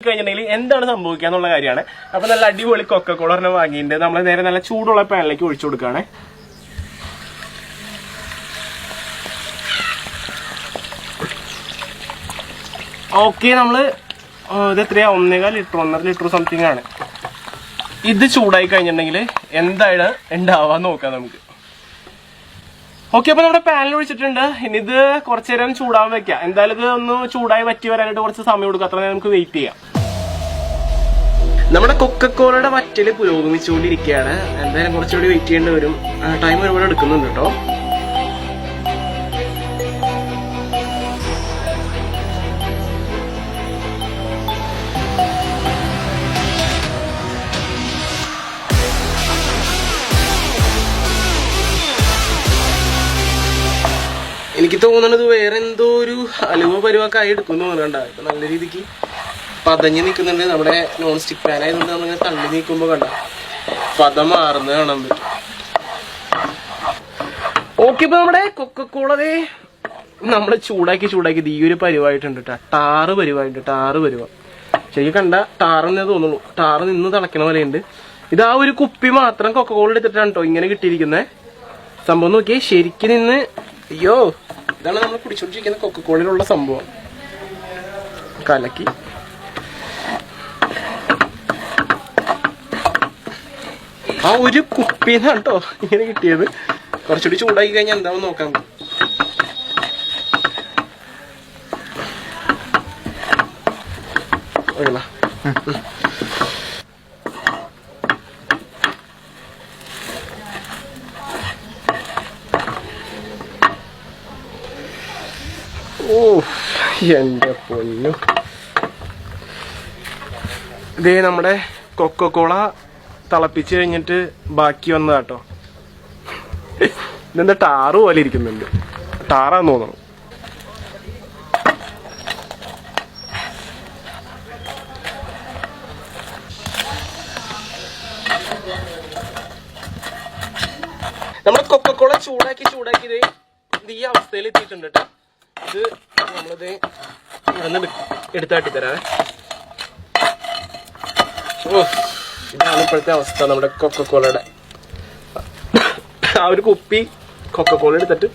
കഴിഞ്ഞിട്ടുണ്ടെങ്കിൽ എന്താണ് സംഭവിക്കുക എന്നുള്ള കാര്യമാണ്. അപ്പൊ നല്ല അടിപൊളി കൊക്കക്കോള ഒരെണ്ണം വാങ്ങിയിട്ടുണ്ട്. നമ്മൾ നേരെ നല്ല ചൂടുള്ള പാനിലേക്ക് ഒഴിച്ചു കൊടുക്കുകയാണ്. ഓക്കെ, നമ്മള് ഇത് എത്രയാ, 1.25 ലിറ്റർ 1.5 ലിറ്റർ സംതിങ് ആണ്. ഇത് ചൂടായി കഴിഞ്ഞിട്ടുണ്ടെങ്കിൽ എന്താണ് ഉണ്ടാവാന്ന് നോക്കാം നമുക്ക്. ഓക്കെ, അപ്പൊ നമ്മുടെ പാനിൽ ഒഴിച്ചിട്ടുണ്ട്. ഇനി ഇത് കുറച്ചു നേരം ചൂടാവാൻ വെക്കാം. എന്തായാലും ഇത് ഒന്ന് ചൂടായി വറ്റി വരാനായിട്ട് കുറച്ച് സമയം കൊടുക്കുക. അത്ര നേരം നമുക്ക് വെയിറ്റ് ചെയ്യാം. നമ്മുടെ കൊക്കക്കോളയുടെ വറ്റല് പുരോഗമിച്ചുകൊണ്ടിരിക്കുകയാണ്. എന്തായാലും കുറച്ചുകൂടി വെയിറ്റ് ചെയ്യേണ്ടി വരും. ടൈം ഒരുപാട് എടുക്കുന്നുണ്ട് കേട്ടോ. എനിക്ക് തോന്നുന്നത് വേറെ എന്തോ ഒരു അലുവ പരുവാക്കായി എടുക്കുന്നു തോന്നുന്നുണ്ടാവും. ഇപ്പൊ നല്ല രീതിക്ക് പതഞ്ഞ് നിൽക്കുന്നുണ്ട്. നമ്മുടെ നോൺ സ്റ്റിക് പാൻ ആയതുകൊണ്ട് നമ്മളിങ്ങനെ തള്ളി നീക്കുമ്പോ കണ്ട പദം മാറുന്നത് കാണാൻ പറ്റും. ഓക്കെ, ഇപ്പൊ നമ്മുടെ കൊക്കക്കോളതേ നമ്മള് ചൂടാക്കി ഈ ഒരു പരിവായിട്ടുണ്ട് കേട്ടോ. ടാറ് പരിവ ശരിക്കും കണ്ട ടാറെന്നേ തോന്നുള്ളൂ. ടാറ് നിന്ന് തിളക്കണ പോലെയുണ്ട്. ഇത് ആ ഒരു കുപ്പി മാത്രം കൊക്കക്കോള എടുത്തിട്ടാണ് കേട്ടോ ഇങ്ങനെ കിട്ടിയിരിക്കുന്നത്. സംഭവം നോക്കിയേ, ശരിക്കും നിന്ന് അയ്യോ, ഇതാണ് നമ്മൾ കുടിച്ചോണ്ടിരിക്കുന്ന കൊക്കക്കോളയിലുള്ള സംഭവം. കലക്കി ആ ഒരു കുപ്പിന്നാണ് കേട്ടോ ഇങ്ങനെ കിട്ടിയത്. കുറച്ചുകൂടി ചൂടാക്കി കഴിഞ്ഞാൽ എന്താവും നോക്കാം. ഓ എന്റെ പൊന്നു, ഇതേ നമ്മുടെ കൊക്കക്കോള തിളപ്പിച്ച് കഴിഞ്ഞിട്ട് ബാക്കി വന്നതാട്ടോ. ഇതെന്താ ടാറ് പോലെ ഇരിക്കുന്നുണ്ട്. ടാറാന്ന് തോന്നണം. നമ്മുടെ കൊക്കക്കോള ചൂടാക്കി ഇത് ഈ അവസ്ഥയിൽ എത്തിയിട്ടുണ്ട് കേട്ടോ. ഇത് നമ്മളിത് ഇവിടുന്ന് എടുത്താട്ടി തരാവേ. ഓ, ഇതാണ് ഇപ്പോഴത്തെ അവസ്ഥ നമ്മുടെ കൊക്കക്കോളയുടെ. ആ ഒരു കുപ്പി കൊക്കക്കോള എടുത്തിട്ട്